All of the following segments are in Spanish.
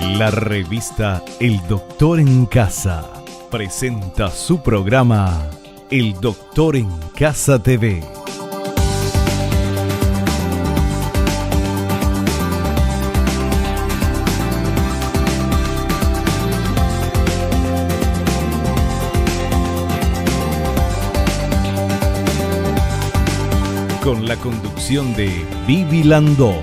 La revista El Doctor en Casa presenta su programa El Doctor en Casa TV. Con la conducción de Vivi Landó.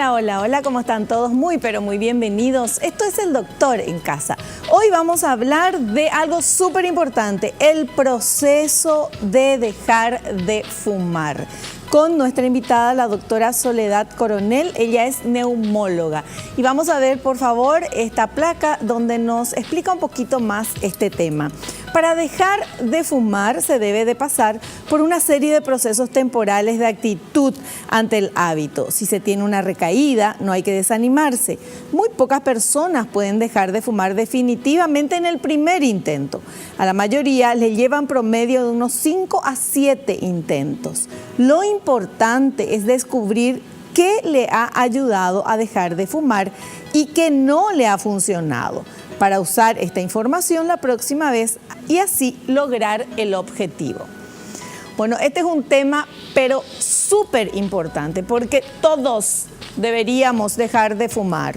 Hola, ¿cómo están todos? Muy, pero muy bienvenidos. Esto es El Doctor en Casa. Hoy vamos a hablar de algo súper importante, el proceso de dejar de fumar. Con nuestra invitada, la doctora Soledad Coronel. Ella es neumóloga. Y vamos a ver, por favor, esta placa donde nos explica un poquito más este tema. Para dejar de fumar se debe de pasar por una serie de procesos temporales de actitud ante el hábito. Si se tiene una recaída, no hay que desanimarse. Muy pocas personas pueden dejar de fumar definitivamente en el primer intento. A la mayoría le llevan promedio de unos 5 a 7 intentos. Lo importante es descubrir qué le ha ayudado a dejar de fumar y qué no le ha funcionado, para usar esta información la próxima vez y así lograr el objetivo. Bueno, este es un tema pero súper importante porque todos deberíamos dejar de fumar,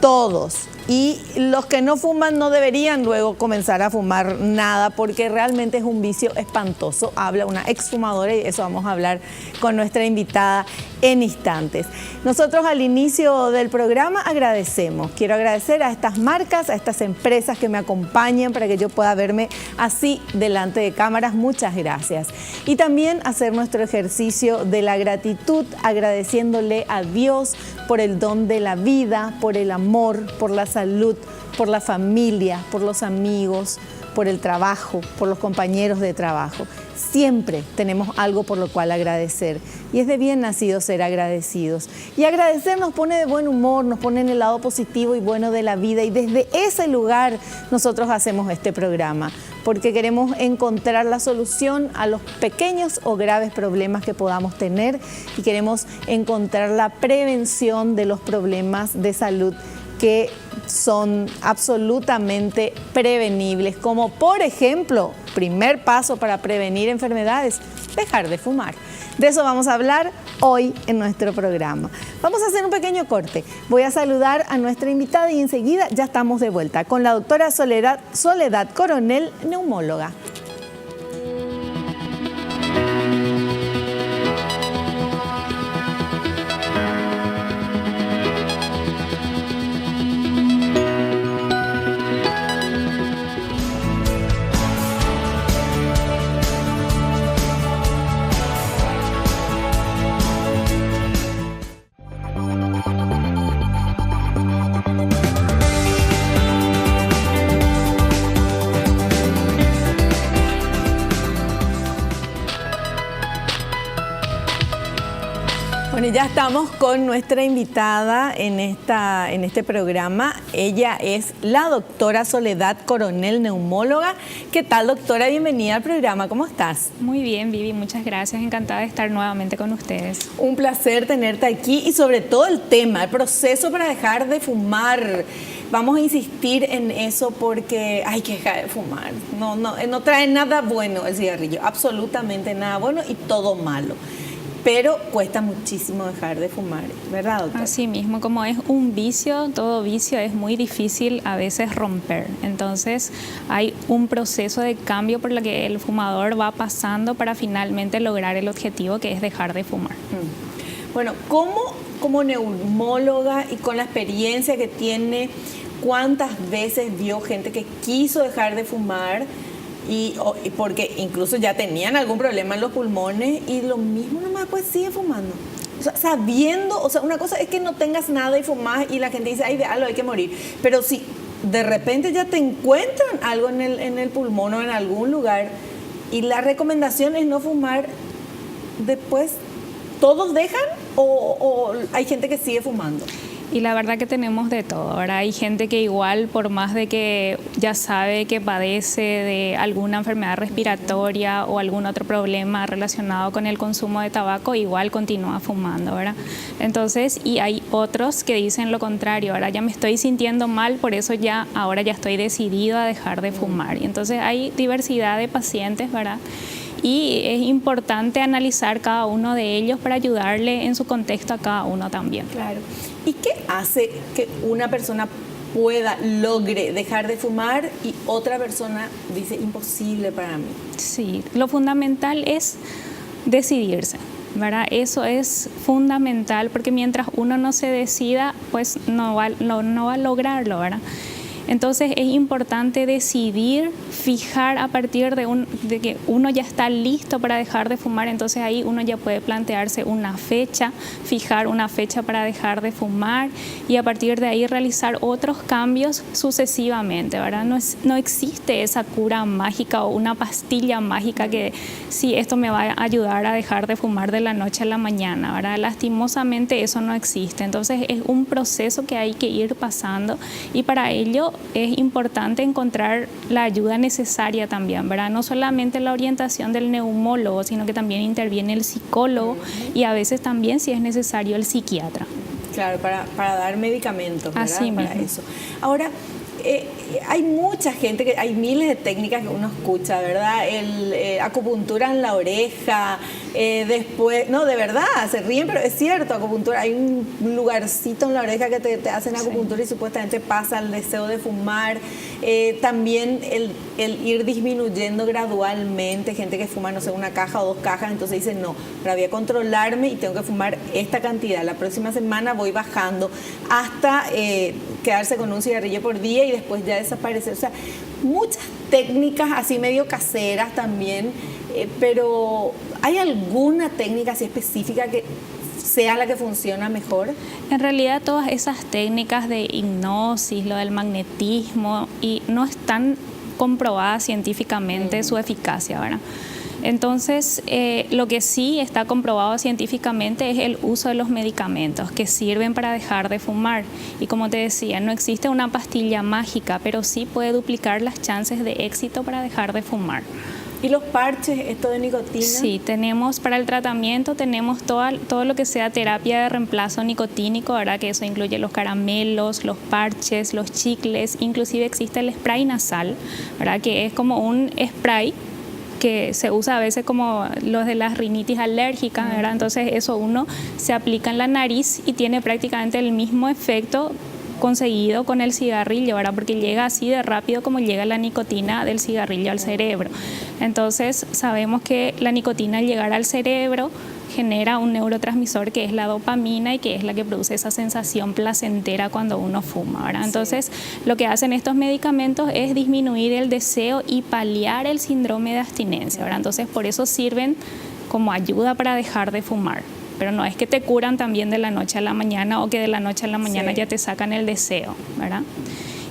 todos. Y los que no fuman no deberían luego comenzar a fumar nada porque realmente es un vicio espantoso. Habla una exfumadora y eso vamos a hablar con nuestra invitada en instantes. Nosotros al inicio del programa agradecemos. Quiero agradecer a estas marcas, a estas empresas que me acompañan para que yo pueda verme así delante de cámaras. Muchas gracias. Y también hacer nuestro ejercicio de la gratitud, agradeciéndole a Dios por el don de la vida, por el amor, por la salud, por la familia, por los amigos, por el trabajo, por los compañeros de trabajo. Siempre tenemos algo por lo cual agradecer y es de bien nacido ser agradecidos. Y agradecer nos pone de buen humor, nos pone en el lado positivo y bueno de la vida y desde ese lugar nosotros hacemos este programa porque queremos encontrar la solución a los pequeños o graves problemas que podamos tener y queremos encontrar la prevención de los problemas de salud que son absolutamente prevenibles, como por ejemplo, primer paso para prevenir enfermedades, dejar de fumar. De eso vamos a hablar hoy en nuestro programa. Vamos a hacer un pequeño corte. Voy a saludar a nuestra invitada y enseguida ya estamos de vuelta con la doctora Soledad Coronel, neumóloga. Bueno, ya estamos con nuestra invitada en este programa. Ella es la doctora Soledad Coronel, neumóloga. ¿Qué tal, doctora? Bienvenida al programa. ¿Cómo estás? Muy bien, Vivi. Muchas gracias. Encantada de estar nuevamente con ustedes. Un placer tenerte aquí y sobre todo el tema, el proceso para dejar de fumar. Vamos a insistir en eso porque hay que dejar de fumar. No trae nada bueno el cigarrillo, absolutamente nada bueno y todo malo. Pero cuesta muchísimo dejar de fumar, ¿verdad, doctora? Así mismo, como es un vicio, todo vicio es muy difícil a veces romper. Entonces hay un proceso de cambio por el que el fumador va pasando para finalmente lograr el objetivo que es dejar de fumar. Bueno, ¿cómo como neumóloga y con la experiencia que tiene, cuántas veces vio gente que quiso dejar de fumar? Y porque incluso ya tenían algún problema en los pulmones y lo mismo nomás pues sigue fumando. O sea, sabiendo, o sea, una cosa es que no tengas nada y fumas y la gente dice, ay, véalo, hay que morir. Pero si de repente ya te encuentran algo en el pulmón o en algún lugar y la recomendación es no fumar, después, ¿todos dejan o hay gente que sigue fumando? Y la verdad que tenemos de todo. Ahora hay gente que igual, por más de que ya sabe que padece de alguna enfermedad respiratoria o algún otro problema relacionado con el consumo de tabaco, igual continúa fumando, ¿verdad? Entonces, y hay otros que dicen lo contrario, ahora ya me estoy sintiendo mal, por eso ahora ya estoy decidido a dejar de fumar. Y entonces hay diversidad de pacientes, ¿verdad? Y es importante analizar cada uno de ellos para ayudarle en su contexto a cada uno también. Claro. ¿Y qué hace que una persona logre dejar de fumar y otra persona dice imposible para mí? Sí, lo fundamental es decidirse, ¿verdad? Eso es fundamental porque mientras uno no se decida, pues no va a lograrlo, ¿verdad? Entonces es importante decidir, fijar a partir de que uno ya está listo para dejar de fumar, entonces ahí uno ya puede plantearse una fecha, fijar una fecha para dejar de fumar y a partir de ahí realizar otros cambios sucesivamente, ¿verdad? No existe esa cura mágica o una pastilla mágica que sí, esto me va a ayudar a dejar de fumar de la noche a la mañana, ¿verdad? Lastimosamente eso no existe, entonces es un proceso que hay que ir pasando y para ello es importante encontrar la ayuda necesaria también, ¿verdad? No solamente la orientación del neumólogo, sino que también interviene el psicólogo y a veces también, si es necesario, el psiquiatra. Claro, para dar medicamentos, ¿verdad? Así mismo. Para eso. Ahora, hay mucha gente, hay miles de técnicas que uno escucha, ¿verdad? Acupuntura en la oreja, después, no, de verdad, se ríen, pero es cierto, acupuntura, hay un lugarcito en la oreja que te hacen acupuntura y supuestamente pasa el deseo de fumar, también el ir disminuyendo gradualmente, gente que fuma, no sé, una caja o 2 cajas, entonces dicen, no, pero voy a controlarme y tengo que fumar esta cantidad, la próxima semana voy bajando hasta quedarse con un cigarrillo por día y después ya desaparecer, o sea, muchas técnicas así medio caseras también, pero ¿hay alguna técnica así específica que sea la que funciona mejor? En realidad todas esas técnicas de hipnosis, lo del magnetismo, y no están comprobadas científicamente su eficacia, ¿verdad? Entonces, lo que sí está comprobado científicamente es el uso de los medicamentos que sirven para dejar de fumar. Y como te decía, no existe una pastilla mágica, pero sí puede duplicar las chances de éxito para dejar de fumar. ¿Y los parches, esto de nicotina? Sí, tenemos para el tratamiento, tenemos todo lo que sea terapia de reemplazo nicotínico, ¿verdad? Que eso incluye los caramelos, los parches, los chicles, inclusive existe el spray nasal, ¿verdad? Que es como un spray que se usa a veces como los de las rinitis alérgicas, ¿verdad? Entonces eso uno se aplica en la nariz y tiene prácticamente el mismo efecto conseguido con el cigarrillo, ¿verdad? Porque llega así de rápido como llega la nicotina del cigarrillo al cerebro. Entonces sabemos que la nicotina al llegar al cerebro genera un neurotransmisor que es la dopamina y que es la que produce esa sensación placentera cuando uno fuma, ¿verdad? Entonces, lo que hacen estos medicamentos es disminuir el deseo y paliar el síndrome de abstinencia, ¿verdad? Entonces, por eso sirven como ayuda para dejar de fumar. Pero no es que te curan también de la noche a la mañana o que de la noche a la mañana ya te sacan el deseo, ¿verdad?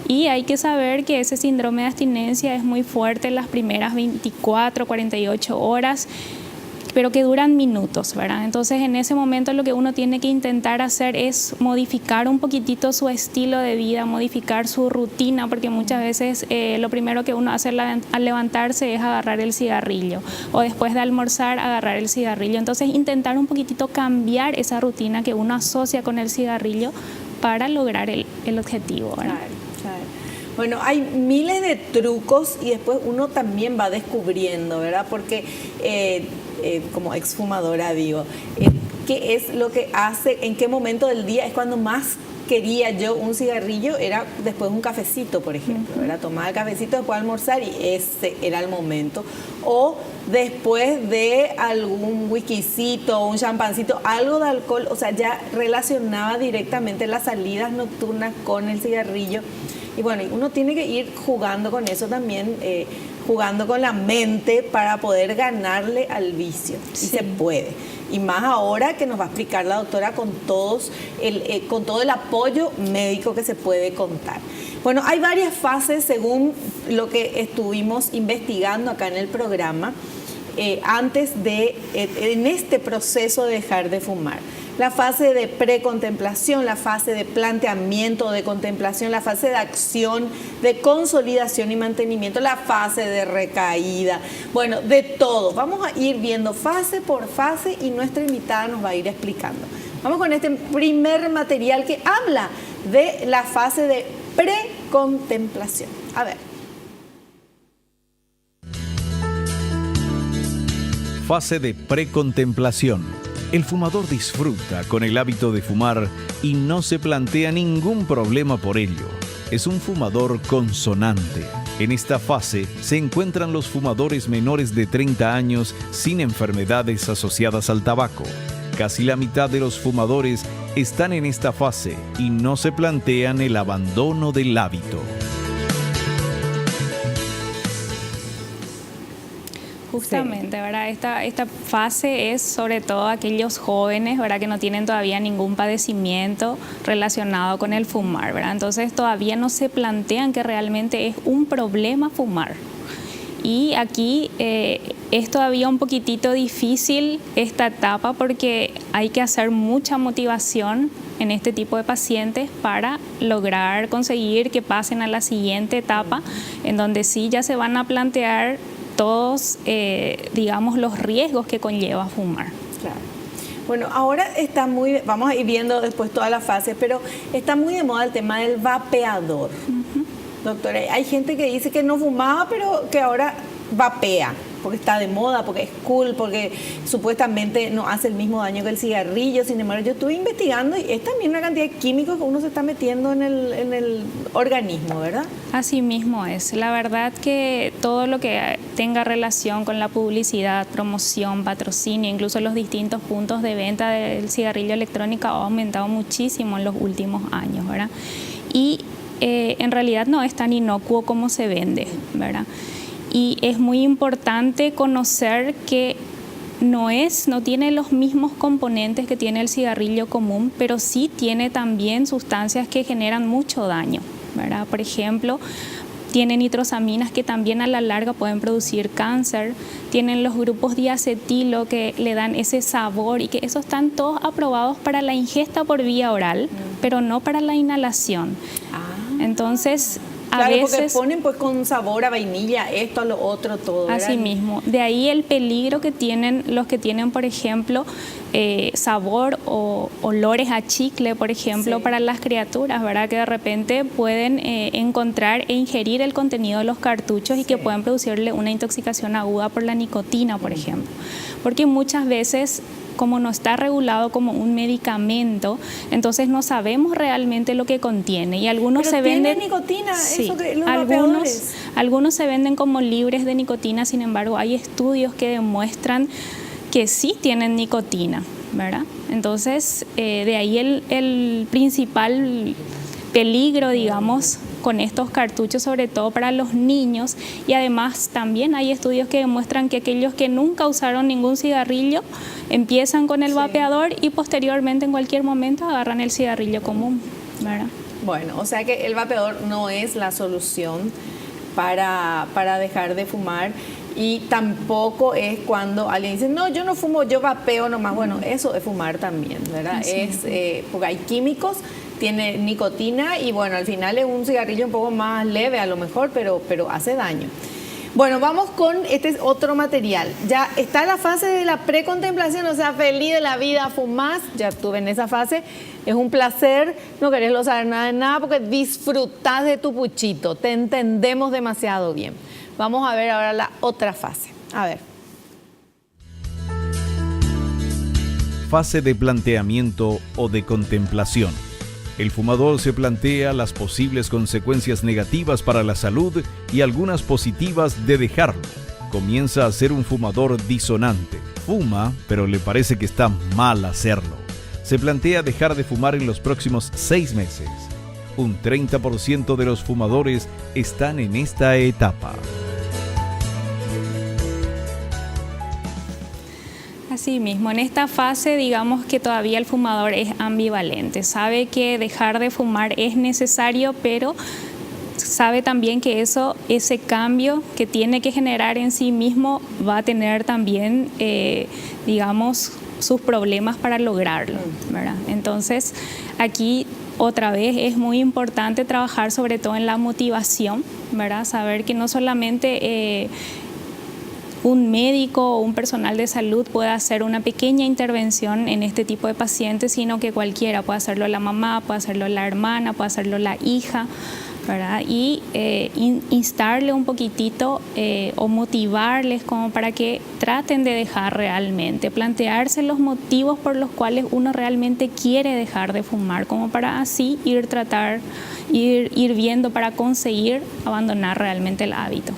Y hay que saber que ese síndrome de abstinencia es muy fuerte en las primeras 24, 48 horas, pero que duran minutos, ¿verdad? Entonces, en ese momento lo que uno tiene que intentar hacer es modificar un poquitito su estilo de vida, modificar su rutina, porque muchas veces lo primero que uno hace al levantarse es agarrar el cigarrillo, o después de almorzar agarrar el cigarrillo. Entonces, intentar un poquitito cambiar esa rutina que uno asocia con el cigarrillo para lograr el objetivo, ¿verdad? Claro. Bueno, hay miles de trucos y después uno también va descubriendo, ¿verdad? Porque como exfumadora digo, ¿qué es lo que hace? ¿En qué momento del día es cuando más quería yo un cigarrillo? Era después de un cafecito, por ejemplo, ¿verdad? Tomaba el cafecito después de almorzar y ese era el momento. O después de algún whiskycito, un champancito, algo de alcohol, o sea, ya relacionaba directamente las salidas nocturnas con el cigarrillo. Y bueno, uno tiene que ir jugando con eso también, jugando con la mente para poder ganarle al vicio. Sí. Y se puede. Y más ahora que nos va a explicar la doctora con todo el apoyo médico que se puede contar. Bueno, hay varias fases según lo que estuvimos investigando acá en el programa, en este proceso de dejar de fumar. la fase de precontemplación, la fase de planteamiento de contemplación, la fase de acción, de consolidación y mantenimiento, la fase de recaída, bueno, de todo. Vamos a ir viendo fase por fase y nuestra invitada nos va a ir explicando. Vamos con este primer material que habla de la fase de precontemplación. A ver. Fase de precontemplación. El fumador disfruta con el hábito de fumar y no se plantea ningún problema por ello. Es un fumador consonante. En esta fase se encuentran los fumadores menores de 30 años sin enfermedades asociadas al tabaco. Casi la mitad de los fumadores están en esta fase y no se plantean el abandono del hábito. Justamente, ¿verdad? Esta fase es sobre todo aquellos jóvenes, ¿verdad?, que no tienen todavía ningún padecimiento relacionado con el fumar, ¿verdad? Entonces todavía no se plantean que realmente es un problema fumar. Y aquí es todavía un poquitito difícil esta etapa porque hay que hacer mucha motivación en este tipo de pacientes para lograr conseguir que pasen a la siguiente etapa, en donde sí ya se van a plantear todos, digamos, los riesgos que conlleva fumar. Claro. Bueno, ahora está muy, vamos a ir viendo después todas las fases, pero está muy de moda el tema del vapeador. Doctora, hay gente que dice que no fumaba, pero que ahora vapea, porque está de moda, porque es cool, porque supuestamente no hace el mismo daño que el cigarrillo. Sin embargo, yo estuve investigando y es también una cantidad de químicos que uno se está metiendo en el organismo, ¿verdad? Así mismo es. La verdad que todo lo que tenga relación con la publicidad, promoción, patrocinio, incluso los distintos puntos de venta del cigarrillo electrónico ha aumentado muchísimo en los últimos años, ¿verdad? Y en realidad no es tan inocuo como se vende, ¿verdad? Y es muy importante conocer que no tiene los mismos componentes que tiene el cigarrillo común, pero sí tiene también sustancias que generan mucho daño, ¿verdad? Por ejemplo, tiene nitrosaminas que también a la larga pueden producir cáncer, tienen los grupos diacetilo que le dan ese sabor y que esos están todos aprobados para la ingesta por vía oral, pero no para la inhalación. Entonces, a veces, porque ponen pues con sabor a vainilla, esto, a lo otro, todo. Así mismo. De ahí el peligro que tienen los que tienen, por ejemplo, sabor o olores a chicle, por ejemplo, para las criaturas, ¿verdad? Que de repente pueden encontrar e ingerir el contenido de los cartuchos y que pueden producirle una intoxicación aguda por la nicotina, por ejemplo. Porque muchas veces, como no está regulado como un medicamento, entonces no sabemos realmente lo que contiene. Y algunos se venden nicotina, sí, eso que los algunos se venden como libres de nicotina. Sin embargo, hay estudios que demuestran que sí tienen nicotina, ¿verdad? Entonces, de ahí el principal peligro, digamos, con estos cartuchos, sobre todo para los niños. Y además también hay estudios que demuestran que aquellos que nunca usaron ningún cigarrillo empiezan con el vapeador y posteriormente en cualquier momento agarran el cigarrillo común, ¿verdad? Bueno, o sea que el vapeador no es la solución para dejar de fumar, y tampoco es cuando alguien dice, no, yo no fumo, yo vapeo nomás. Bueno, eso es fumar también, ¿verdad? Porque hay químicos, tiene nicotina y bueno, al final es un cigarrillo un poco más leve a lo mejor, pero hace daño. Bueno, vamos con este otro material. Ya está la fase de la precontemplación, o sea, feliz de la vida, fumás, ya estuve en esa fase, es un placer, no querés saber nada de nada porque disfrutás de tu puchito, te entendemos demasiado bien. Vamos a ver ahora la otra fase. A ver. Fase de planteamiento o de contemplación. El fumador se plantea las posibles consecuencias negativas para la salud y algunas positivas de dejarlo. Comienza a ser un fumador disonante. Fuma, pero le parece que está mal hacerlo. Se plantea dejar de fumar en los próximos 6 meses. Un 30% de los fumadores están en esta etapa. Así mismo, en esta fase digamos que todavía el fumador es ambivalente, sabe que dejar de fumar es necesario, pero sabe también que ese cambio que tiene que generar en sí mismo va a tener también, digamos, sus problemas para lograrlo, ¿verdad? Entonces, aquí otra vez es muy importante trabajar sobre todo en la motivación, ¿verdad? Saber que no solamente un médico o un personal de salud puede hacer una pequeña intervención en este tipo de pacientes, sino que cualquiera puede hacerlo la mamá, puede hacerlo la hermana, puede hacerlo la hija, ¿verdad? Y instarle un poquitito o motivarles como para que traten de dejar realmente, plantearse los motivos por los cuales uno realmente quiere dejar de fumar, como para así ir viendo para conseguir abandonar realmente el hábito.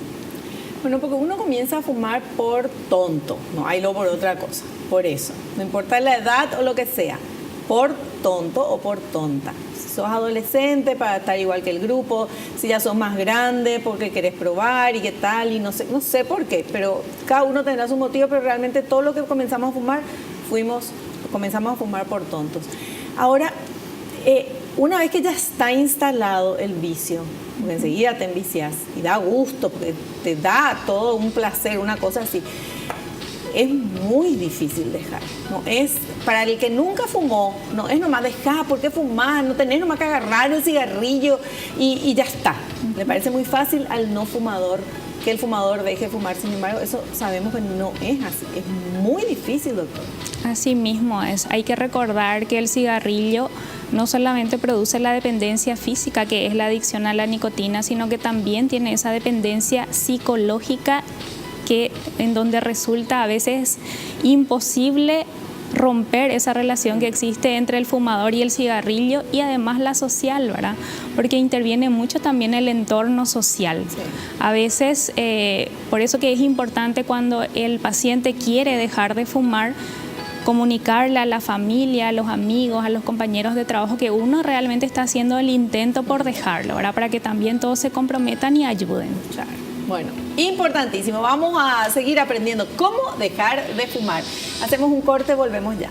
Bueno, porque uno comienza a fumar por tonto, no hay no por otra cosa, por eso, no importa la edad o lo que sea, por tonto o por tonta. Si sos adolescente, para estar igual que el grupo, si ya sos más grande, porque querés probar y qué tal, y no sé por qué, pero cada uno tendrá su motivo, pero realmente todo lo que comenzamos a fumar, comenzamos a fumar por tontos. Ahora, una vez que ya está instalado el vicio, porque enseguida te envicias y da gusto, porque te da todo un placer, una cosa así, es muy difícil dejar. No es, para el que nunca fumó, no es nomás dejar, ¿por qué fumar? No tenés nomás que agarrar el cigarrillo y ya está. Le parece muy fácil al no fumador que el fumador deje de fumar, sin embargo, eso sabemos que no es así, es muy difícil, doctor. Así mismo es, hay que recordar que el cigarrillo no solamente produce la dependencia física, que es la adicción a la nicotina, sino que también tiene esa dependencia psicológica en donde resulta a veces imposible romper esa relación que existe entre el fumador y el cigarrillo, y además la social, ¿verdad? Porque interviene mucho también el entorno social. Sí. A veces, por eso que es importante cuando el paciente quiere dejar de fumar, comunicarle a la familia, a los amigos, a los compañeros de trabajo que uno realmente está haciendo el intento por dejarlo, ¿verdad? Para que también todos se comprometan y ayuden. Claro. Bueno, importantísimo. Vamos a seguir aprendiendo cómo dejar de fumar. Hacemos un corte, volvemos ya.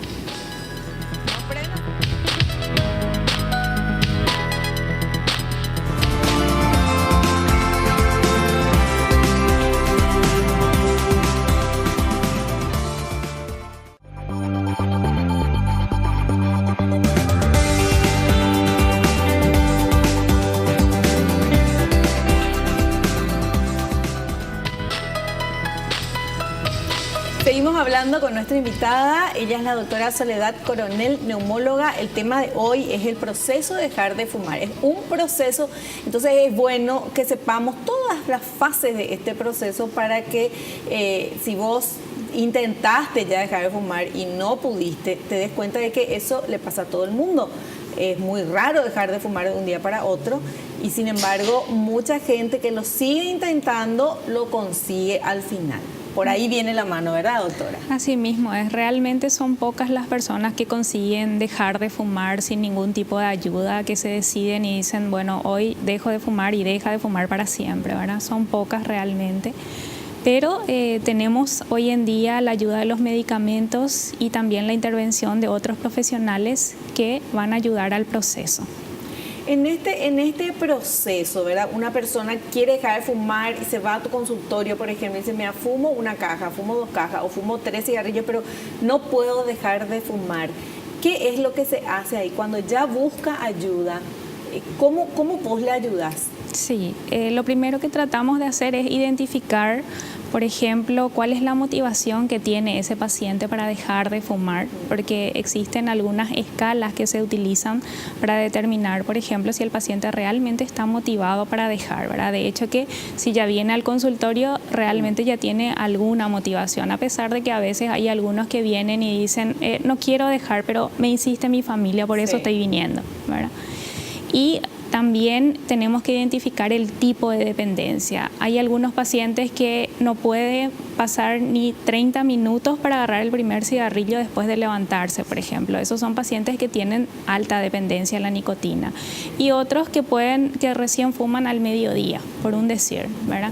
Seguimos hablando con nuestra invitada, ella es la doctora Soledad Coronel, neumóloga. El tema de hoy es el proceso de dejar de fumar. Es un proceso, entonces es bueno que sepamos todas las fases de este proceso para que si vos intentaste ya dejar de fumar y no pudiste, te des cuenta de que eso le pasa a todo el mundo. Es muy raro dejar de fumar de un día para otro y sin embargo mucha gente que lo sigue intentando lo consigue al final. Por ahí viene la mano, ¿verdad, doctora? Así mismo es. Realmente son pocas las personas que consiguen dejar de fumar sin ningún tipo de ayuda, que se deciden y dicen, bueno, hoy dejo de fumar y deja de fumar para siempre, ¿verdad? Son pocas realmente. Pero tenemos hoy en día la ayuda de los medicamentos y también la intervención de otros profesionales que van a ayudar al proceso. En este proceso, ¿verdad? Una persona quiere dejar de fumar y se va a tu consultorio, por ejemplo, y dice, mira, fumo una caja, fumo 2 cajas o fumo 3 cigarrillos, pero no puedo dejar de fumar. ¿Qué es lo que se hace ahí? Cuando ya busca ayuda, ¿cómo vos le ayudás? Sí, lo primero que tratamos de hacer es identificar, por ejemplo, cuál es la motivación que tiene ese paciente para dejar de fumar, porque existen algunas escalas que se utilizan para determinar, por ejemplo, si el paciente realmente está motivado para dejar, ¿verdad? De hecho que si ya viene al consultorio realmente ya tiene alguna motivación, a pesar de que a veces hay algunos que vienen y dicen, no quiero dejar, pero me insiste mi familia, por eso estoy viniendo, ¿verdad? Y también tenemos que identificar el tipo de dependencia. Hay algunos pacientes que no pueden pasar ni 30 minutos para agarrar el primer cigarrillo después de levantarse, por ejemplo. Esos son pacientes que tienen alta dependencia a la nicotina. Y otros que recién fuman al mediodía, por un decir, ¿verdad?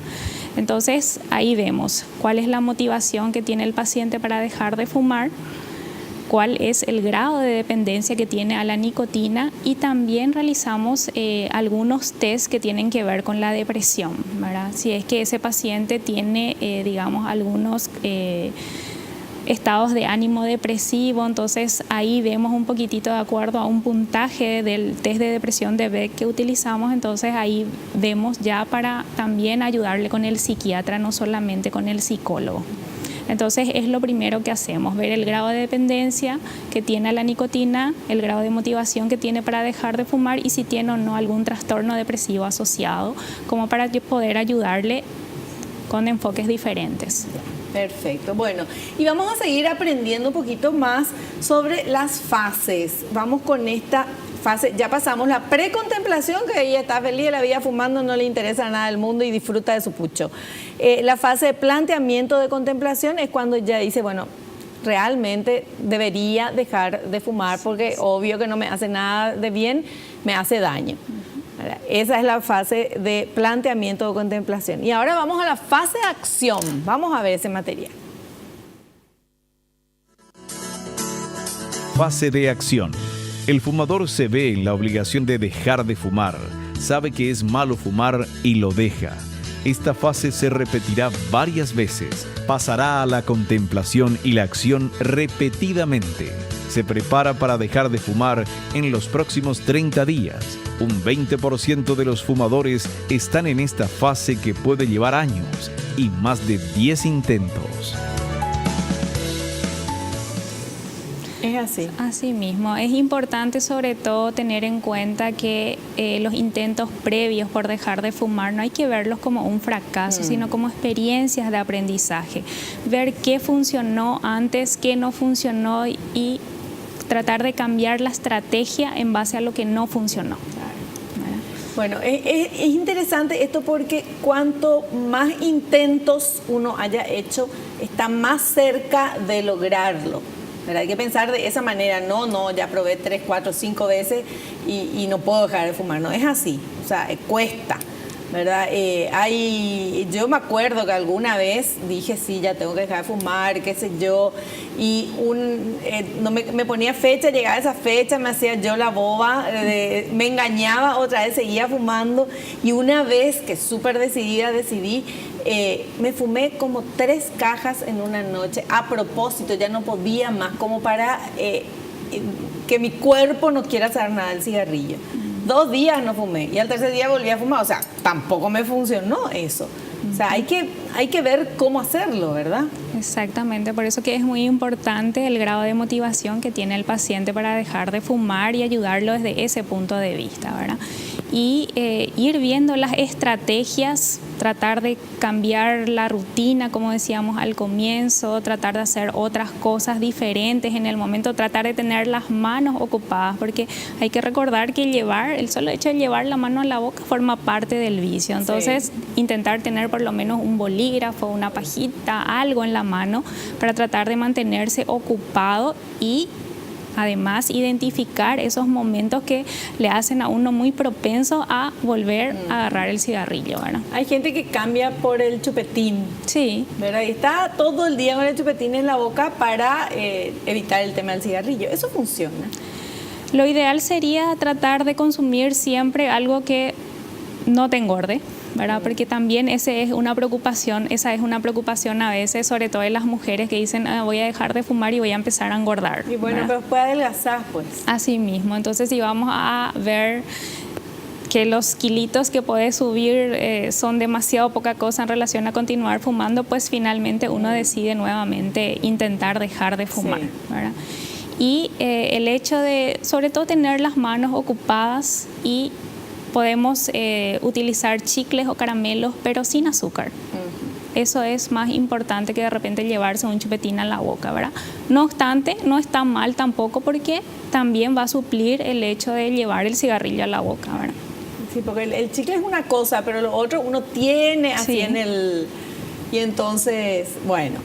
Entonces, ahí vemos cuál es la motivación que tiene el paciente para dejar de fumar, cuál es el grado de dependencia que tiene a la nicotina y también realizamos algunos test que tienen que ver con la depresión, ¿verdad? Si es que ese paciente tiene, digamos, algunos estados de ánimo depresivo. Entonces ahí vemos un poquitito de acuerdo a un puntaje del test de depresión de Beck que utilizamos. Entonces ahí vemos ya para también ayudarle con el psiquiatra, no solamente con el psicólogo. Entonces es lo primero que hacemos, ver el grado de dependencia que tiene a la nicotina, el grado de motivación que tiene para dejar de fumar y si tiene o no algún trastorno depresivo asociado, como para poder ayudarle con enfoques diferentes. Perfecto, bueno, y vamos a seguir aprendiendo un poquito más sobre las fases. Vamos con esta fase, ya pasamos la precontemplación, que ella está feliz de la vida fumando, no le interesa nada del mundo y disfruta de su pucho. La fase de planteamiento de contemplación es cuando ya dice, bueno, realmente debería dejar de fumar porque obvio que no me hace nada de bien, me hace daño. Esa es la fase de planteamiento de contemplación. Y ahora vamos a la fase de acción. Vamos a ver ese material. Fase de acción. El fumador se ve en la obligación de dejar de fumar. Sabe que es malo fumar y lo deja. Esta fase se repetirá varias veces. Pasará a la contemplación y la acción repetidamente. Se prepara para dejar de fumar en los próximos 30 días. Un 20% de los fumadores están en esta fase que puede llevar años y más de 10 intentos. Es así. Así mismo. Es importante sobre todo tener en cuenta que los intentos previos por dejar de fumar no hay que verlos como un fracaso, sino como experiencias de aprendizaje. Ver qué funcionó antes, qué no funcionó y tratar de cambiar la estrategia en base a lo que no funcionó. Bueno, es interesante esto porque cuanto más intentos uno haya hecho, está más cerca de lograrlo. ¿Verdad? Hay que pensar de esa manera, no, ya probé 3, 4, 5 veces y no puedo dejar de fumar. No es así, o sea, cuesta, ¿verdad? Yo me acuerdo que alguna vez dije, sí, ya tengo que dejar de fumar, qué sé yo, y no me ponía fecha, llegaba esa fecha, me hacía yo la boba, me engañaba, otra vez seguía fumando, y una vez que súper decidida decidí, me fumé como 3 cajas en una noche, a propósito, ya no podía más, como para que mi cuerpo no quiera saber nada del cigarrillo. 2 días no fumé y al tercer día volví a fumar, o sea, tampoco me funcionó eso. O sea, hay que ver cómo hacerlo, ¿verdad? Exactamente, por eso que es muy importante el grado de motivación que tiene el paciente para dejar de fumar y ayudarlo desde ese punto de vista, ¿verdad? Y ir viendo las estrategias, tratar de cambiar la rutina, como decíamos al comienzo, tratar de hacer otras cosas diferentes en el momento, tratar de tener las manos ocupadas, porque hay que recordar que el solo hecho de llevar la mano a la boca forma parte del vicio. Entonces, intentar tener por lo menos un bolígrafo, una pajita, algo en la mano para tratar de mantenerse ocupado y además identificar esos momentos que le hacen a uno muy propenso a volver a agarrar el cigarrillo, ¿verdad? Hay gente que cambia por el chupetín. Sí. ¿Verdad? Y está todo el día con el chupetín en la boca para evitar el tema del cigarrillo. ¿Eso funciona? Lo ideal sería tratar de consumir siempre algo que no te engorde, ¿verdad? Porque también esa es una preocupación a veces, sobre todo en las mujeres que dicen, voy a dejar de fumar y voy a empezar a engordar. Y bueno, ¿verdad? pero puede adelgazar, pues. Así mismo, entonces si vamos a ver que los kilitos que puedes subir son demasiado poca cosa en relación a continuar fumando, pues finalmente uno decide nuevamente intentar dejar de fumar, sí, ¿verdad? Y el hecho de, sobre todo, tener las manos ocupadas y podemos utilizar chicles o caramelos, pero sin azúcar. Eso es más importante que de repente llevarse un chupetín a la boca, ¿verdad? No obstante, no está mal tampoco porque también va a suplir el hecho de llevar el cigarrillo a la boca, ¿verdad? Sí, porque el chicle es una cosa, pero lo otro uno tiene así, sí, en el... Y entonces, bueno,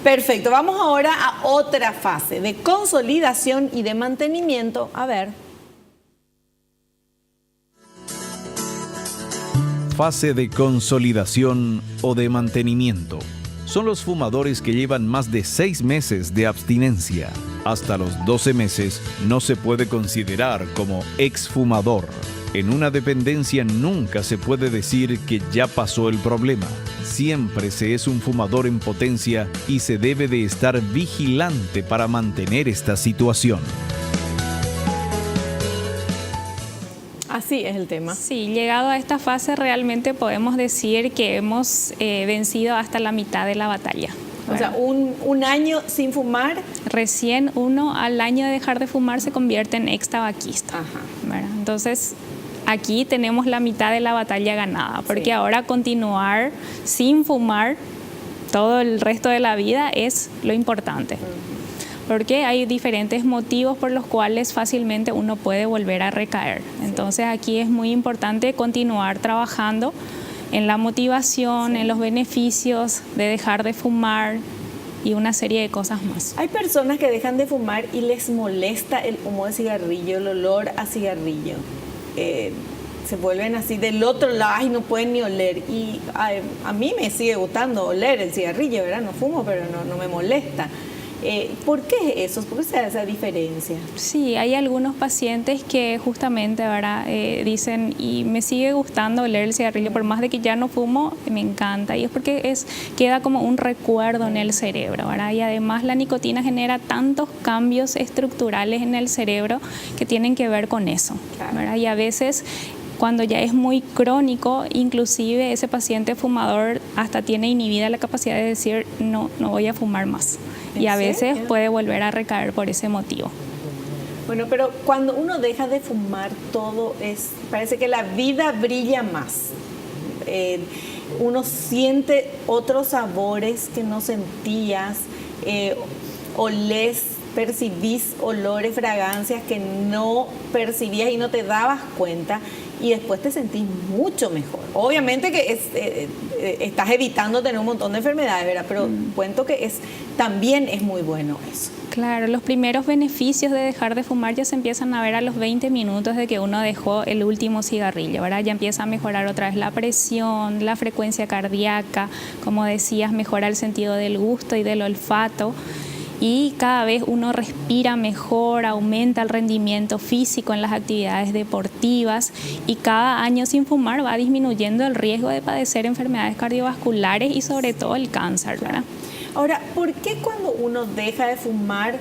perfecto. Vamos ahora a otra fase de consolidación y de mantenimiento. A ver. Fase de consolidación o de mantenimiento. Son los fumadores que llevan más de 6 meses de abstinencia. Hasta los 12 meses no se puede considerar como exfumador. En una dependencia nunca se puede decir que ya pasó el problema. Siempre se es un fumador en potencia y se debe de estar vigilante para mantener esta situación. Así es el tema. Sí, llegado a esta fase realmente podemos decir que hemos vencido hasta la mitad de la batalla. O sea, un año sin fumar. Recién uno al año de dejar de fumar se convierte en ex-tabaquista. Ajá. Entonces, aquí tenemos la mitad de la batalla ganada, porque sí. Ahora continuar sin fumar todo el resto de la vida es lo importante. Porque hay diferentes motivos por los cuales fácilmente uno puede volver a recaer. Entonces aquí es muy importante continuar trabajando en la motivación, en los beneficios de dejar de fumar y una serie de cosas más. Hay personas que dejan de fumar y les molesta el humo de cigarrillo, el olor a cigarrillo. Se vuelven así del otro lado y no pueden ni oler. Y a mí me sigue gustando oler el cigarrillo, ¿verdad? No fumo, pero no me molesta. ¿Por qué eso? ¿Por qué se da esa diferencia? Sí, hay algunos pacientes que justamente ahora dicen, y me sigue gustando oler el cigarrillo, por más de que ya no fumo, me encanta. Y es porque queda como un recuerdo en el cerebro, ¿verdad? Y además la nicotina genera tantos cambios estructurales en el cerebro que tienen que ver con eso, ¿verdad? Y a veces, cuando ya es muy crónico, inclusive ese paciente fumador hasta tiene inhibida la capacidad de decir no voy a fumar más. Y a veces puede volver a recaer por ese motivo. Bueno, pero cuando uno deja de fumar, parece que la vida brilla más. Uno siente otros sabores que no sentías, percibís olores, fragancias que no percibías y no te dabas cuenta, y después te sentís mucho mejor. Obviamente que estás evitando tener un montón de enfermedades, ¿verdad? Pero cuento que también es muy bueno eso. Claro, los primeros beneficios de dejar de fumar ya se empiezan a ver a los 20 minutos de que uno dejó el último cigarrillo, ¿verdad? Ya empieza a mejorar otra vez la presión, la frecuencia cardíaca, como decías, mejora el sentido del gusto y del olfato. Y cada vez uno respira mejor, aumenta el rendimiento físico en las actividades deportivas, y cada año sin fumar va disminuyendo el riesgo de padecer enfermedades cardiovasculares y sobre todo el cáncer, ¿verdad? Ahora, ¿por qué cuando uno deja de fumar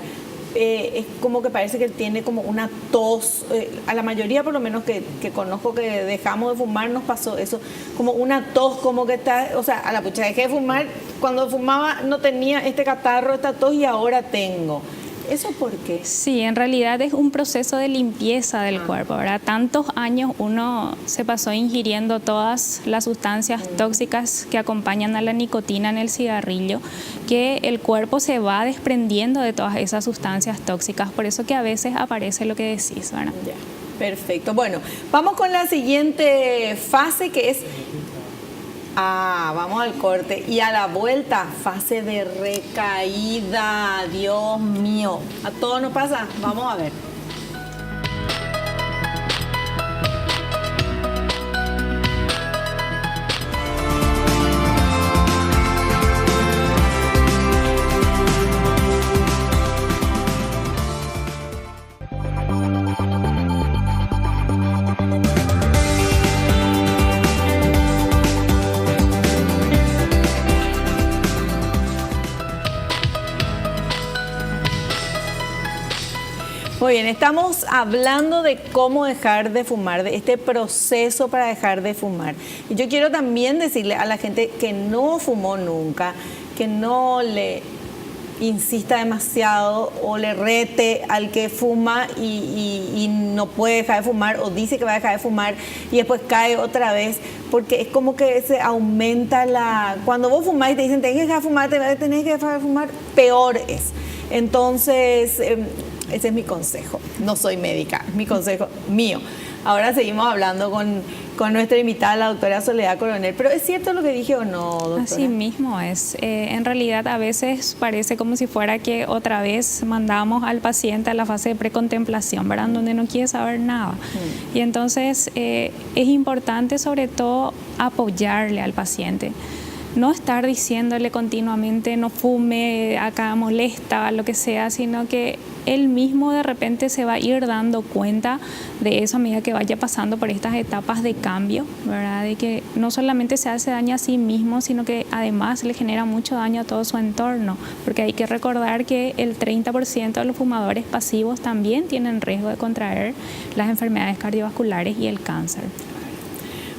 es como que parece que tiene como una tos? A la mayoría, por lo menos que conozco que dejamos de fumar, nos pasó eso, como una tos, como que está, o sea, a la pucha, dejé de fumar, cuando fumaba no tenía este catarro, esta tos, y ahora tengo. ¿Eso por qué? Sí, en realidad es un proceso de limpieza del cuerpo, ¿verdad? Tantos años uno se pasó ingiriendo todas las sustancias tóxicas que acompañan a la nicotina en el cigarrillo, que el cuerpo se va desprendiendo de todas esas sustancias tóxicas, por eso que a veces aparece lo que decís, ¿verdad? Ya, perfecto. Bueno, vamos con la siguiente fase, que es... vamos al corte, y a la vuelta, fase de recaída. Dios mío, a todos nos pasa. Vamos a ver. Muy bien, estamos hablando de cómo dejar de fumar, de este proceso para dejar de fumar. Y yo quiero también decirle a la gente que no fumó nunca, que no le insista demasiado o le rete al que fuma y no puede dejar de fumar, o dice que va a dejar de fumar y después cae otra vez, porque es como que se aumenta cuando vos fumás y te dicen tenés que dejar de fumar, tenés que dejar de fumar, peor es. Entonces, ese es mi consejo. No soy médica, es mi consejo mío. Ahora seguimos hablando con nuestra invitada, la doctora Soledad Coronel. Pero ¿es cierto lo que dije o no, doctora? Así mismo es. En realidad a veces parece como si fuera que otra vez mandamos al paciente a la fase de precontemplación, ¿verdad? Donde no quiere saber nada. Y entonces es importante sobre todo apoyarle al paciente. no estar diciéndole continuamente no fume, acá molesta, lo que sea, sino que él mismo de repente se va a ir dando cuenta de eso a medida que vaya pasando por estas etapas de cambio, ¿verdad? De que no solamente se hace daño a sí mismo, sino que además le genera mucho daño a todo su entorno, porque hay que recordar que el 30% de los fumadores pasivos también tienen riesgo de contraer las enfermedades cardiovasculares y el cáncer.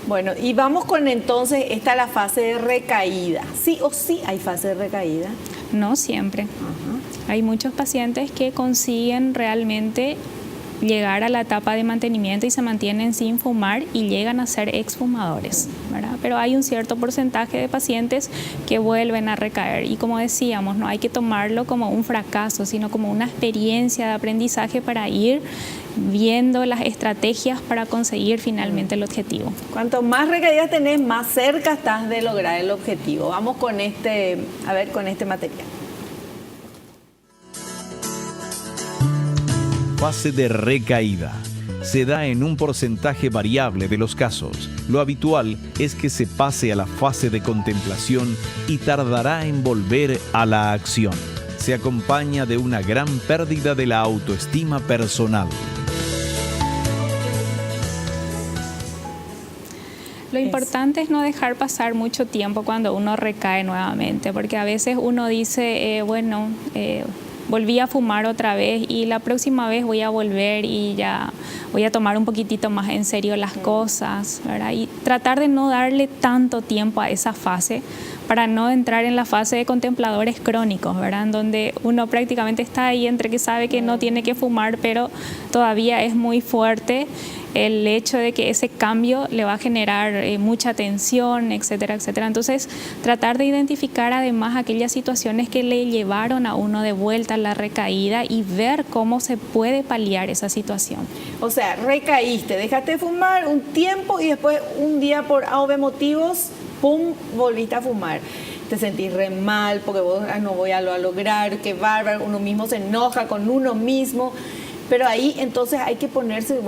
Bueno, y vamos con entonces, esta la fase de recaída. ¿Sí o sí hay fase de recaída? No siempre. Hay muchos pacientes que consiguen realmente llegar a la etapa de mantenimiento y se mantienen sin fumar y llegan a ser exfumadores, ¿verdad? Pero hay un cierto porcentaje de pacientes que vuelven a recaer y como decíamos, no hay que tomarlo como un fracaso, sino como una experiencia de aprendizaje para ir viendo las estrategias para conseguir finalmente el objetivo. Cuanto más recaídas tenés, más cerca estás de lograr el objetivo. Vamos con con este material. Fase de recaída. Se da en un porcentaje variable de los casos. Lo habitual es que se pase a la fase de contemplación y tardará en volver a la acción. Se acompaña de una gran pérdida de la autoestima personal. Lo importante es no dejar pasar mucho tiempo cuando uno recae nuevamente, porque a veces uno dice, volví a fumar otra vez y la próxima vez voy a volver y ya voy a tomar un poquitito más en serio las cosas, ¿verdad? Y tratar de no darle tanto tiempo a esa fase para no entrar en la fase de contempladores crónicos, ¿verdad? En donde uno prácticamente está ahí entre que sabe que no tiene que fumar, pero todavía es muy fuerte el hecho de que ese cambio le va a generar mucha tensión, etcétera, etcétera. Entonces, tratar de identificar además aquellas situaciones que le llevaron a uno de vuelta a la recaída y ver cómo se puede paliar esa situación. O sea, recaíste, dejaste de fumar un tiempo y después un día por A o B motivos, ¡pum!, volviste a fumar. Te sentís re mal porque vos no voy a lograr, qué bárbaro, uno mismo se enoja con uno mismo. Pero ahí entonces hay que ponerse,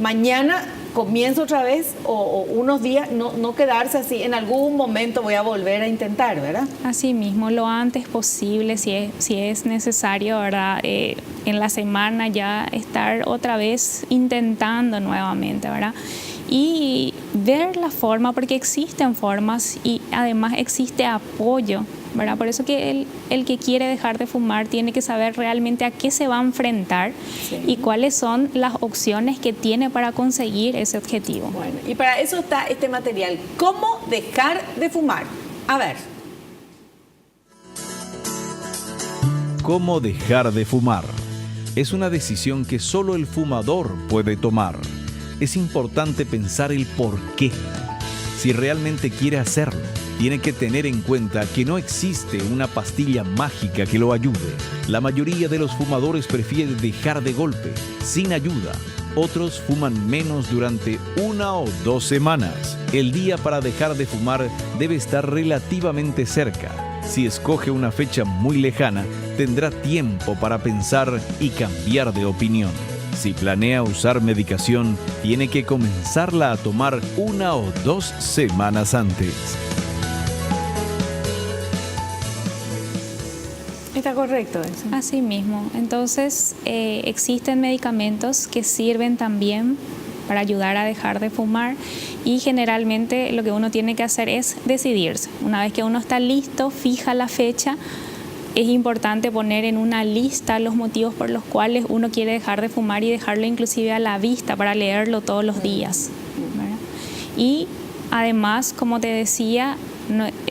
mañana comienzo otra vez o unos días, no quedarse así, en algún momento voy a volver a intentar, ¿verdad? Así mismo, lo antes posible, si es necesario, ¿verdad? En la semana ya estar otra vez intentando nuevamente, ¿verdad? Y ver la forma, porque existen formas y además existe apoyo, ¿verdad? Por eso que el que quiere dejar de fumar tiene que saber realmente a qué se va a enfrentar y cuáles son las opciones que tiene para conseguir ese objetivo. Bueno, y para eso está este material, ¿cómo dejar de fumar? A ver. ¿Cómo dejar de fumar? Es una decisión que solo el fumador puede tomar. Es importante pensar el por qué. Si realmente quiere hacerlo, tiene que tener en cuenta que no existe una pastilla mágica que lo ayude. La mayoría de los fumadores prefieren dejar de golpe, sin ayuda. Otros fuman menos durante 1 o 2 semanas. El día para dejar de fumar debe estar relativamente cerca. Si escoge una fecha muy lejana, tendrá tiempo para pensar y cambiar de opinión. Si planea usar medicación, tiene que comenzarla a tomar 1 o 2 semanas antes. ¿Está correcto eso? Así mismo. Entonces, existen medicamentos que sirven también para ayudar a dejar de fumar y generalmente lo que uno tiene que hacer es decidirse. Una vez que uno está listo, fija la fecha. Es importante poner en una lista los motivos por los cuales uno quiere dejar de fumar y dejarlo inclusive a la vista para leerlo todos los días, ¿verdad? Y además, como te decía,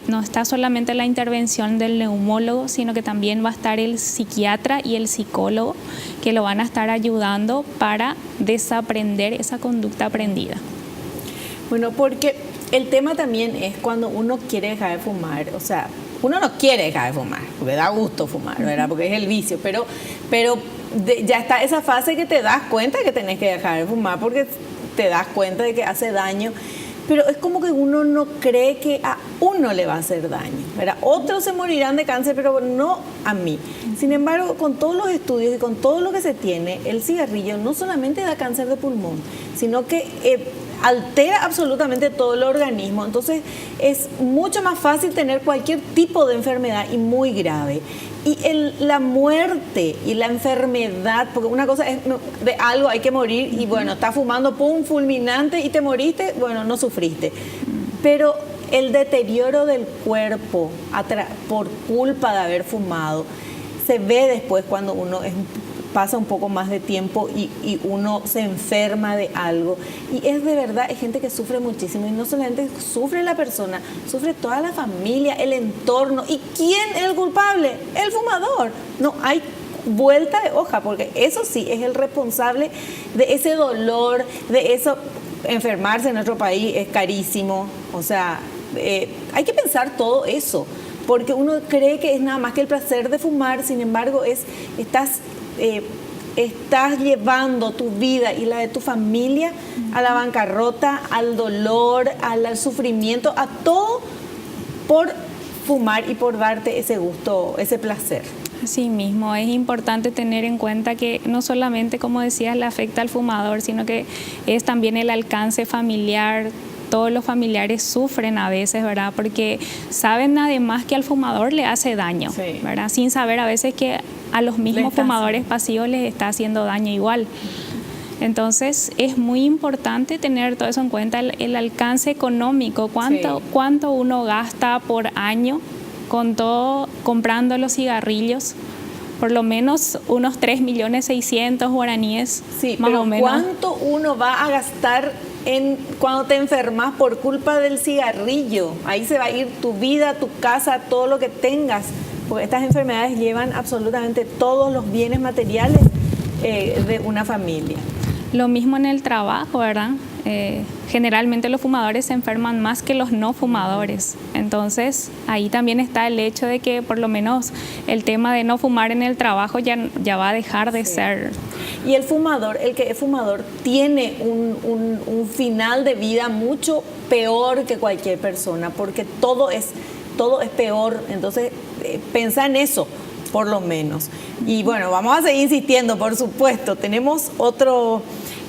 no está solamente la intervención del neumólogo, sino que también va a estar el psiquiatra y el psicólogo que lo van a estar ayudando para desaprender esa conducta aprendida. Bueno, porque el tema también es cuando uno quiere dejar de fumar, o sea, uno no quiere dejar de fumar, porque da gusto fumar, ¿verdad? Porque es el vicio, pero ya está esa fase que te das cuenta que tenés que dejar de fumar porque te das cuenta de que hace daño, pero es como que uno no cree que a uno le va a hacer daño, ¿verdad? Otros se morirán de cáncer, pero no a mí. Sin embargo, con todos los estudios y con todo lo que se tiene, el cigarrillo no solamente da cáncer de pulmón, sino que altera absolutamente todo el organismo. Entonces es mucho más fácil tener cualquier tipo de enfermedad y muy grave. Y la muerte y la enfermedad, porque una cosa es de algo hay que morir y bueno, estás fumando, pum, fulminante y te moriste, bueno, no sufriste. Pero el deterioro del cuerpo por culpa de haber fumado se ve después cuando uno pasa un poco más de tiempo y uno se enferma de algo. Y es de verdad, hay gente que sufre muchísimo. Y no solamente sufre la persona, sufre toda la familia, el entorno. ¿Y quién es el culpable? El fumador. No hay vuelta de hoja, porque eso sí es el responsable de ese dolor, de eso. Enfermarse en nuestro país es carísimo. O sea, hay que pensar todo eso. Porque uno cree que es nada más que el placer de fumar, sin embargo, estás llevando tu vida y la de tu familia a la bancarrota, al dolor, al sufrimiento, a todo por fumar y por darte ese gusto, ese placer. Así mismo, es importante tener en cuenta que no solamente, como decías, le afecta al fumador, sino que es también el alcance familiar. Todos los familiares sufren a veces, ¿verdad? Porque saben además que al fumador le hace daño, sí, ¿verdad? Sin saber a veces que a los mismos fumadores pasivos les está haciendo daño igual. Entonces es muy importante tener todo eso en cuenta, el alcance económico, cuánto uno gasta por año con todo, comprando los cigarrillos. Por lo menos unos 3.600.000 guaraníes, sí, más o menos. ¿Cuánto uno va a gastar cuando te enfermas por culpa del cigarrillo? Ahí se va a ir tu vida, tu casa, todo lo que tengas, porque estas enfermedades llevan absolutamente todos los bienes materiales de una familia. Lo mismo en el trabajo, ¿verdad? Generalmente los fumadores se enferman más que los no fumadores. Entonces, ahí también está el hecho de que por lo menos el tema de no fumar en el trabajo ya va a dejar de ser. Y el que es fumador tiene un final de vida mucho peor que cualquier persona, porque todo es peor. Entonces, pensá en eso, por lo menos. Y bueno, vamos a seguir insistiendo, por supuesto. Tenemos otro...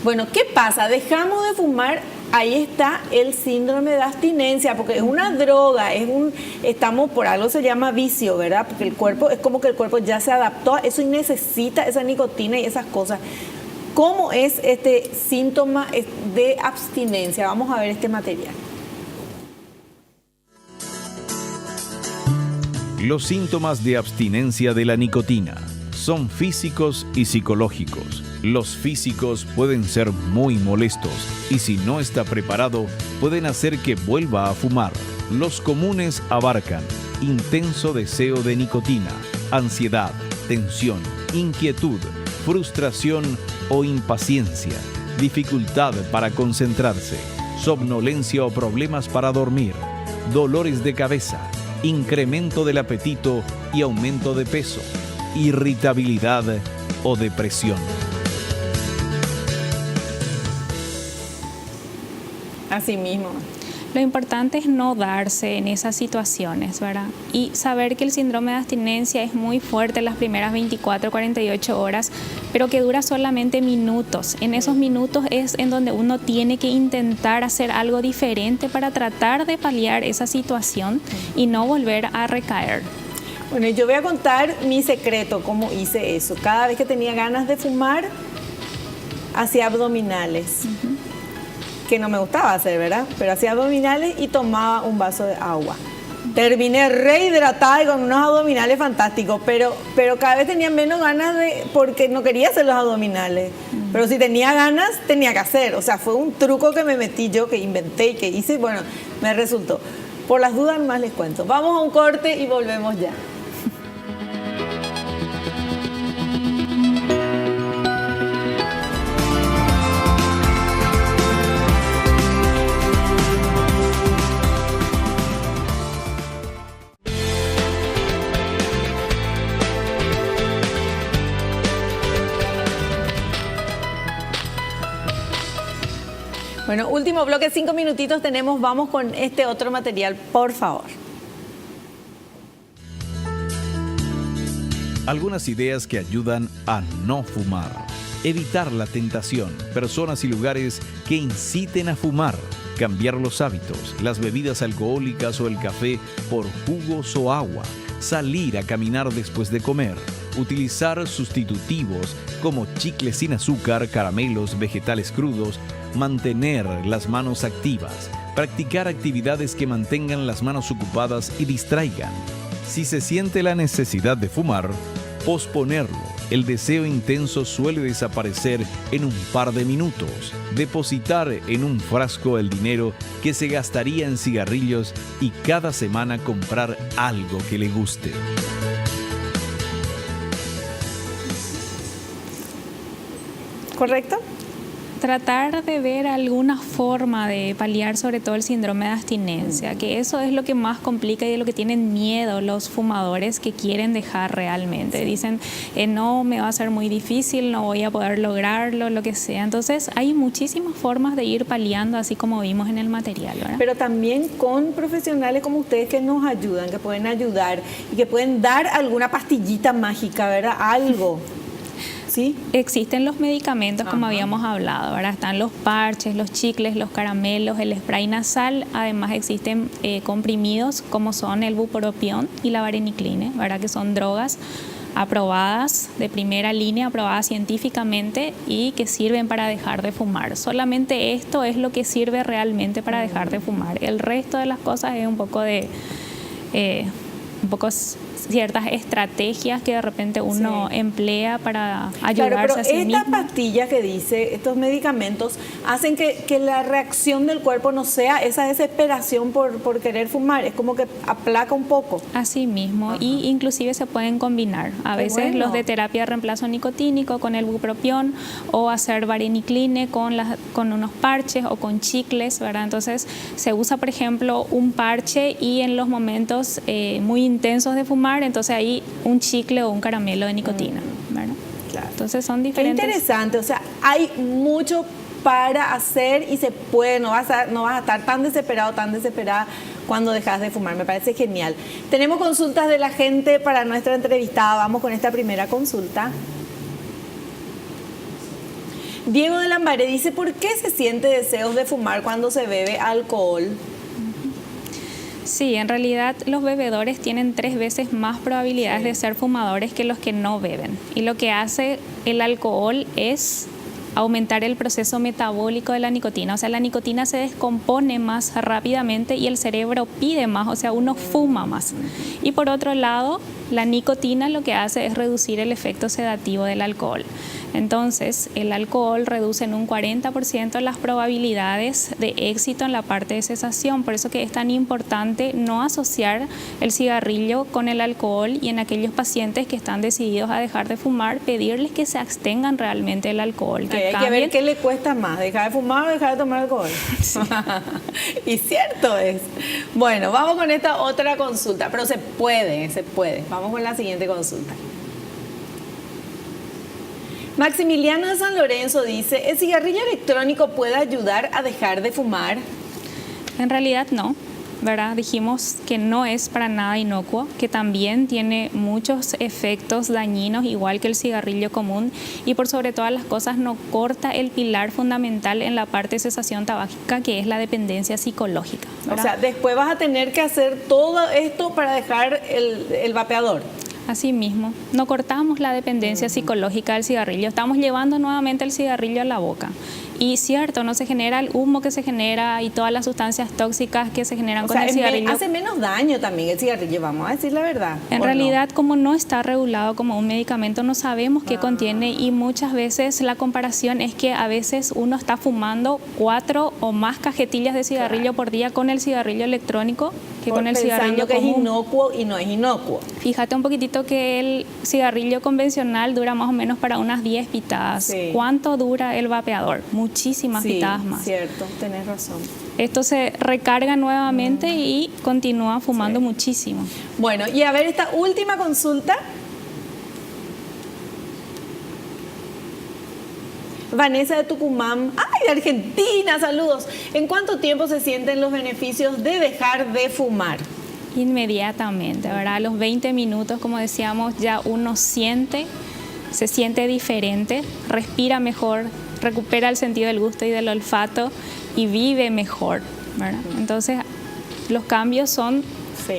Bueno, ¿qué pasa? Dejamos de fumar, ahí está el síndrome de abstinencia, porque es una droga, por algo se llama vicio, ¿verdad? Porque el cuerpo, es como que el cuerpo ya se adaptó a eso y necesita esa nicotina y esas cosas. ¿Cómo es este síntoma de abstinencia? Vamos a ver este material. Los síntomas de abstinencia de la nicotina son físicos y psicológicos. Los físicos pueden ser muy molestos y si no está preparado pueden hacer que vuelva a fumar. Los comunes abarcan intenso deseo de nicotina, ansiedad, tensión, inquietud, frustración o impaciencia, dificultad para concentrarse, somnolencia o problemas para dormir, dolores de cabeza, incremento del apetito y aumento de peso, irritabilidad o depresión. Así mismo. Lo importante es no darse en esas situaciones, ¿verdad? Y saber que el síndrome de abstinencia es muy fuerte en las primeras 24, 48 horas, pero que dura solamente minutos. En esos minutos es en donde uno tiene que intentar hacer algo diferente para tratar de paliar esa situación y no volver a recaer. Bueno, yo voy a contar mi secreto, cómo hice eso. Cada vez que tenía ganas de fumar, hacía abdominales. Que no me gustaba hacer, ¿verdad? Pero hacía abdominales y tomaba un vaso de agua. Terminé rehidratada y con unos abdominales fantásticos, pero cada vez tenía menos ganas porque no quería hacer los abdominales. Pero si tenía ganas, tenía que hacer. O sea, fue un truco que me metí yo, que inventé y que hice, y bueno, me resultó. Por las dudas más les cuento. Vamos a un corte y volvemos ya. Bueno, último bloque, 5 minutitos tenemos. Vamos con este otro material, por favor. Algunas ideas que ayudan a no fumar. Evitar la tentación, personas y lugares que inciten a fumar. Cambiar los hábitos, las bebidas alcohólicas o el café por jugos o agua. Salir a caminar después de comer. Utilizar sustitutivos como chicles sin azúcar, caramelos, vegetales crudos. Mantener las manos activas. Practicar actividades que mantengan las manos ocupadas y distraigan. Si se siente la necesidad de fumar, posponerlo. El deseo intenso suele desaparecer en un par de minutos. Depositar en un frasco el dinero que se gastaría en cigarrillos y cada semana comprar algo que le guste. ¿Correcto? Tratar de ver alguna forma de paliar sobre todo el síndrome de abstinencia, que eso es lo que más complica y de lo que tienen miedo los fumadores que quieren dejar realmente. Dicen, no, me va a ser muy difícil, no voy a poder lograrlo, lo que sea. Entonces hay muchísimas formas de ir paliando, así como vimos en el material, ¿verdad? Pero también con profesionales como ustedes que nos ayudan, que pueden ayudar y que pueden dar alguna pastillita mágica, ¿verdad? Algo. ¿Sí? Existen los medicamentos, como habíamos hablado, ¿verdad? Están los parches, los chicles, los caramelos, el spray nasal. Además existen comprimidos como son el bupropión y la varenicline, ¿verdad? Que son drogas aprobadas de primera línea, aprobadas científicamente y que sirven para dejar de fumar. Solamente esto es lo que sirve realmente para dejar de fumar. El resto de las cosas es un poco ciertas estrategias que de repente uno emplea para ayudarse a sí mismo. Esta pastilla que dice, estos medicamentos, hacen que la reacción del cuerpo no sea esa desesperación por querer fumar, es como que aplaca un poco. Así mismo, y inclusive se pueden combinar. A veces los de terapia de reemplazo nicotínico con el bupropión o hacer varenicline con unos parches o con chicles, ¿verdad? Entonces se usa, por ejemplo, un parche y en los momentos muy intensos de fumar, entonces ahí un chicle o un caramelo de nicotina, ¿verdad? Claro. Entonces son diferentes. Qué interesante, o sea, hay mucho para hacer y se puede, no vas a estar tan desesperado, tan desesperada cuando dejas de fumar, me parece genial. Tenemos consultas de la gente para nuestra entrevistada, vamos con esta primera consulta. Diego de Lambaré dice, ¿por qué se siente deseos de fumar cuando se bebe alcohol? Sí, en realidad los bebedores tienen 3 veces más probabilidades de ser fumadores que los que no beben. Y lo que hace el alcohol es aumentar el proceso metabólico de la nicotina. O sea, la nicotina se descompone más rápidamente y el cerebro pide más, o sea, uno fuma más. Y por otro lado, la nicotina lo que hace es reducir el efecto sedativo del alcohol. Entonces, el alcohol reduce en un 40% las probabilidades de éxito en la parte de cesación. Por eso que es tan importante no asociar el cigarrillo con el alcohol, y en aquellos pacientes que están decididos a dejar de fumar, pedirles que se abstengan realmente del alcohol. Hay que ver qué le cuesta más, dejar de fumar o dejar de tomar alcohol. Sí. Y cierto es. Bueno, vamos con esta otra consulta, pero se puede. Vamos con la siguiente consulta. Maximiliano de San Lorenzo dice, ¿el cigarrillo electrónico puede ayudar a dejar de fumar? En realidad no, ¿verdad? Dijimos que no es para nada inocuo, que también tiene muchos efectos dañinos, igual que el cigarrillo común, y por sobre todas las cosas no corta el pilar fundamental en la parte de cesación tabáquica, que es la dependencia psicológica, ¿verdad? O sea, después vas a tener que hacer todo esto para dejar el vapeador. Así mismo, no cortamos la dependencia psicológica del cigarrillo, estamos llevando nuevamente el cigarrillo a la boca. Y cierto, no se genera el humo que se genera y todas las sustancias tóxicas que se generan con el cigarrillo. Hace menos daño también el cigarrillo, vamos a decir la verdad. En realidad, como no está regulado como un medicamento, no sabemos qué contiene, y muchas veces la comparación es que a veces uno está fumando 4 o más cajetillas de cigarrillo por día con el cigarrillo electrónico que con el cigarrillo que común. Es inocuo y no es inocuo. Fíjate un poquitito que el cigarrillo convencional dura más o menos para unas 10 pitadas. Sí. ¿Cuánto dura el vapeador? Muchísimas pitadas más. Cierto, tenés razón. Esto se recarga nuevamente y continúa fumando muchísimo. Bueno, y a ver esta última consulta. Vanessa de Tucumán, ¡ay, de Argentina! Saludos. ¿En cuánto tiempo se sienten los beneficios de dejar de fumar? Inmediatamente, ¿verdad? A los 20 minutos, como decíamos, ya uno siente se siente diferente, respira mejor, recupera el sentido del gusto y del olfato y vive mejor, ¿verdad? Entonces, los cambios son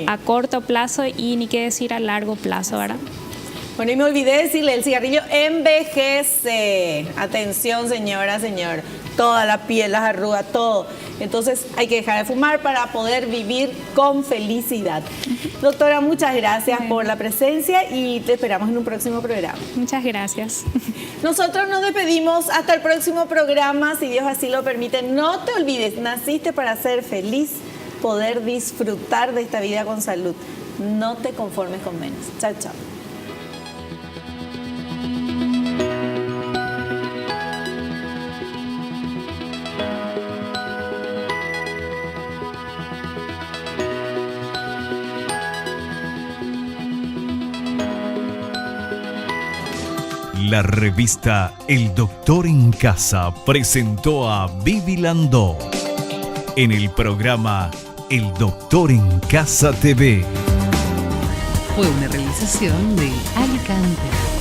a corto plazo y ni qué decir a largo plazo, ¿verdad? Bueno, y me olvidé decirle, el cigarrillo envejece. Atención, señora, señor. Toda la piel, las arrugas, todo. Entonces hay que dejar de fumar para poder vivir con felicidad. Doctora, muchas gracias por la presencia y te esperamos en un próximo programa. Muchas gracias. Nosotros nos despedimos hasta el próximo programa, si Dios así lo permite. No te olvides, naciste para ser feliz, poder disfrutar de esta vida con salud. No te conformes con menos. Chao, chao. La revista El Doctor en Casa presentó a Vivi Landó en el programa El Doctor en Casa TV. Fue una realización de Alicante.